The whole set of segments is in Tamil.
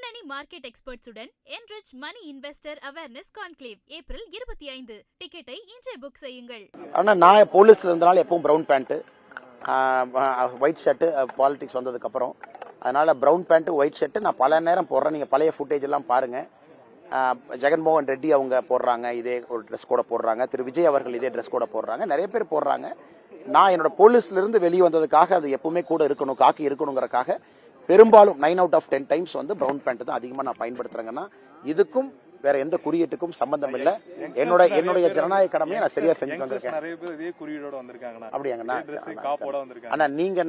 முன்னணி market எக்ஸ்பர்ட்ஸுடன் enrich money investor awareness conclave April 25. டிக்கெட்டை இன்றே புக் செய்யுங்கள். ஆனா நான் போலீஸ்ல இருந்தனால எப்பவும் brown pant, white shirt politics வந்ததுக்கு அப்புறம், அதனால பிரவுன் பேண்ட் ஒயிட் ஷர்ட் நான் பல நேரம் போடுறேன். நீங்க பழைய ஃபுட்டேஜ் எல்லாம் பாருங்க. ஜெகன்மோகன் ரெட்டி அவங்க போடுறாங்க, இதே ஒரு ட்ரெஸ் கோட போடுறாங்க. திரு விஜய் அவர்கள் இதே ட்ரெஸ் கோட போடுறாங்க. நிறைய பேர் போடுறாங்க. நான் என்னோட போலீஸ்ல இருந்து வெளியே வந்ததுக்காக அது எப்பவுமே கூட இருக்கணும், காக்கி இருக்கணுங்கிறக்காக பெரும்பாலும் 9 out of 10 டைம்ஸ் வந்து பிரவுன் பேண்ட் தான் அதிகமாக நான் பயன்படுத்துறேங்கன்னா இதுக்கும் வேற எந்த குறியீட்டுக்கும் சம்பந்தம் இல்ல. என்னுடைய ஜனநாயக கடமையை நான் சரியா செஞ்சு வந்திருக்கேன். அப்படியாங்கண்ணா? அண்ணா நீங்க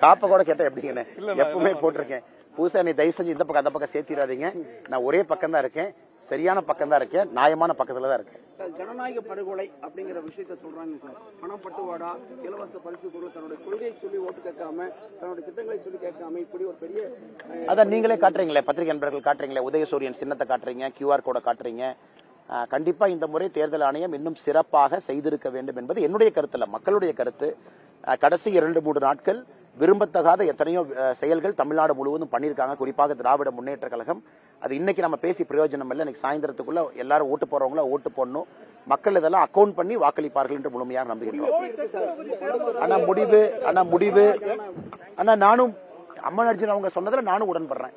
காப்ப கூட கேட்டா எப்படிங்கண்ணே? எப்பவுமே போட்டிருக்கேன். புதுசா நீ தயவு செஞ்சு இந்த பக்கம் அந்த பக்கம் சேர்த்திடாதீங்க. நான் ஒரே பக்கம் தான் இருக்கேன், சரியான பக்கம் தான் இருக்கேன், நியாயமான பக்கத்துல தான் இருக்கேன். ஜனநாயக படுகொலை அப்படிங்கிற விஷயத்த சொல்றாங்க சார். பணம் பட்டுவாடா, இலவச பரிசு பொருள், தன்னுடைய கொள்கையை சொல்லி ஓட்டு கேட்காம, தன்னுடைய திட்டங்களை சொல்லி கேட்காம, இப்படி ஒரு பெரிய அதான் நீங்களே காட்டுறீங்களே, பத்திரிகை நண்பர்கள் காட்டுறீங்களே, உதயசூரியன் சின்னத்தை காட்டுறீங்க, QR கோட காட்டுறீங்க. கண்டிப்பா இந்த முறை தேர்தல் ஆணையம் இன்னும் சிறப்பாக செய்திருக்க வேண்டும் என்பது என்னுடைய கருத்துல, மக்களுடைய கருத்து. கடைசி 2-3 நாட்கள் விரும்பத்தகாத எத்தனையோ செயல்கள் தமிழ்நாடு முழுவதும் பண்ணியிருக்காங்க, குறிப்பாக திராவிட முன்னேற்ற கழகம். அது இன்னைக்கு நம்ம பேசி பிரயோஜனம் இல்லை. இன்னைக்கு சாயந்தரத்துக்குள்ள எல்லாரும் ஓட்டு போறவங்கள ஓட்டு போடணும். மக்கள் இதெல்லாம் அக்கௌண்ட் பண்ணி வாக்களிப்பார்கள் என்று முழுமையாக நம்புகின்றோம். ஆனா நானும் அம்மன் அர்ஜுன் அவங்க சொன்னதுல நானும் உடன்படுறேன்.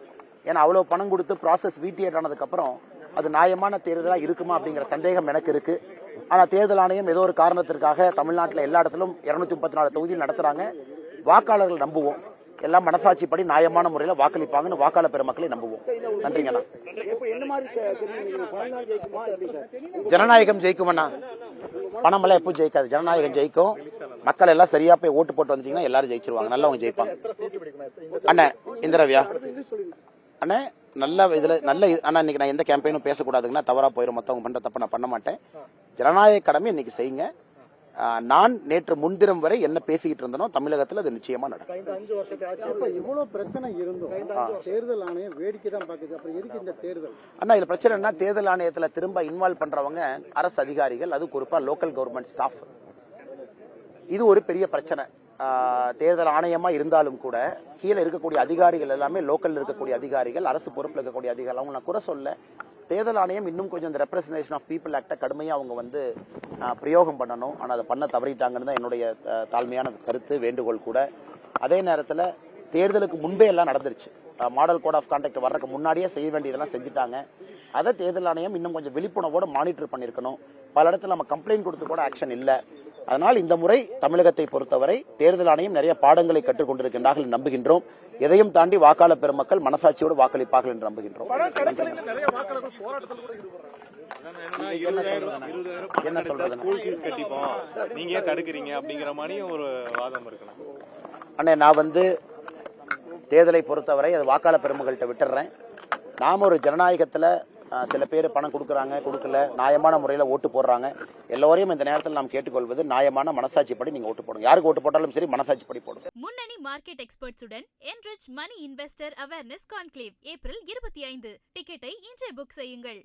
ஏன்னா அவ்வளவு பணம் கொடுத்து ப்ராசஸ் வீட்டியர் ஆனதுக்கு அப்புறம் அது நியாயமான தேர்தலா இருக்குமா அப்படிங்கிற சந்தேகம் எனக்கு இருக்கு. ஆனா தேர்தல் ஆணையம் ஏதோ ஒரு காரணத்திற்காக தமிழ்நாட்டில் எல்லா இடத்திலும் 234 தொகுதியில் நடத்துறாங்க. வாக்காளர்கள் நம்புவோம், எல்லாம் மனசாட்சிப்படி நியாயமான முறையில் வாக்களிப்பாங்கன்னு வாக்காளர் பெருமக்களை நம்புவோம். நன்றிங்கண்ணா. ஜனநாயகம் ஜெயிக்கும்ண்ணா. பணம் எல்லாம் எப்போ ஜெயிக்காது, ஜனநாயகம் ஜெயிக்கும். மக்கள் எல்லாம் சரியா போய் ஓட்டு போட்டு வந்தீங்கன்னா எல்லாரும் ஜெயிச்சிருவாங்க, நல்லவங்க ஜெயிப்பாங்க. அண்ணா இந்திரவியா அண்ணா நல்ல இதுல நல்ல அண்ணா, இன்னைக்கு நான் எந்த கேம்பெயினும் பேசக்கூடாதுங்கன்னா தவறா போயிடும், மத்தவங்க பண்ற தப்ப நான் பண்ண மாட்டேன். ஜனநாயக கடமை இன்னைக்கு செய்யுங்க. நான் நேற்று முன்தினம் வரை என்ன பேசிக்கிட்டு இருந்தனோ தமிழகத்தில் அது நிச்சயமா நடக்கும். இவ்வளவு பிரச்சனை இருந்தும் தேர்தல் ஆணையம் வேடிக்கை தான் பாக்குது. அப்புறம் எதுக்கு இந்த தேர்தல்? அண்ணா இதுல பிரச்சனை என்ன, தேர்தல் ஆணையத்துல திரும்ப இன்வால்வ் பண்றவங்க அரசு அதிகாரிகள், அது குறிப்பா லோக்கல் கவர்மெண்ட் ஸ்டாஃப். இது ஒரு பெரிய பிரச்சனை. தேர்தல் ஆணையமா இருந்தாலும் கூட கீழே இருக்கக்கூடிய அதிகாரிகள் எல்லாமே லோக்கல்ல இருக்கக்கூடிய அதிகாரிகள், அரசு பொறுப்புல இருக்கக்கூடிய அதிகாரிகள். அவங்க நான் குறை சொல்ல, தேர்தல் ஆணையம் இன்னும் கொஞ்சம் இந்த ரெப்ரசன்டேஷன் ஆஃப் பீப்புள் ஆக்ட கடுமையா அவங்க வந்து பிரயோகம் பண்ணணும். ஆனால் அதை பண்ண தவறிட்டாங்கன்னு தான் என்னுடைய தாழ்மையான கருத்து, வேண்டுகோள் கூட. அதே நேரத்தில் தேர்தலுக்கு முன்பே எல்லாம் நடந்துருச்சு. மாடல் கோட் ஆஃப் கான்டாக்ட் வர்றதுக்கு முன்னாடியே செய்ய வேண்டியதெல்லாம் செஞ்சுட்டாங்க. அதை தேர்தல் ஆணையம் இன்னும் கொஞ்சம் விழிப்புணர்வோட மானிட்டர் பண்ணியிருக்கணும். பல இடத்துல நம்ம கம்ப்ளைண்ட் கொடுத்து கூட ஆக்ஷன் இல்லை. அதனால் இந்த முறை தமிழகத்தை பொறுத்தவரை தேர்தல் ஆணையம் நிறைய பாடங்களை கற்றுக் கொண்டிருக்கின்றார்கள் நம்புகின்றோம். எதையும் தாண்டி வாக்காளர் பெருமக்கள் மனசாட்சியோடு வாக்களிப்பார்கள் என்று நம்புகின்றோம். என்ன சொல்றது, அண்ணே நான் வந்து தேர்தலை பொறுத்தவரை அது வாக்காளர் பெருமக்கள்கிட்ட விட்டுறேன். நாம ஒரு ஜனநாயகத்துல சில பேர் பணம் கொடுக்கறாங்க, கொடுக்கல, நியாயமான முறையில் ஓட்டு போடுறாங்க. எல்லோரையும் இந்த நேரத்தில் நாம் கேட்டுக்கொள்வது நியாயமான மனசாட்சிப்படி நீங்க ஓட்டு போடுங்க. யாருக்கு ஓட்டு போட்டாலும் சரி மனசாட்சிப்படி போடுங்க. முன்னணி market எக்ஸ்பர்ட்ஸுடன் enrich money investor awareness conclave April 25. டிக்கெட்டை இன்றே புக் செய்யுங்கள்.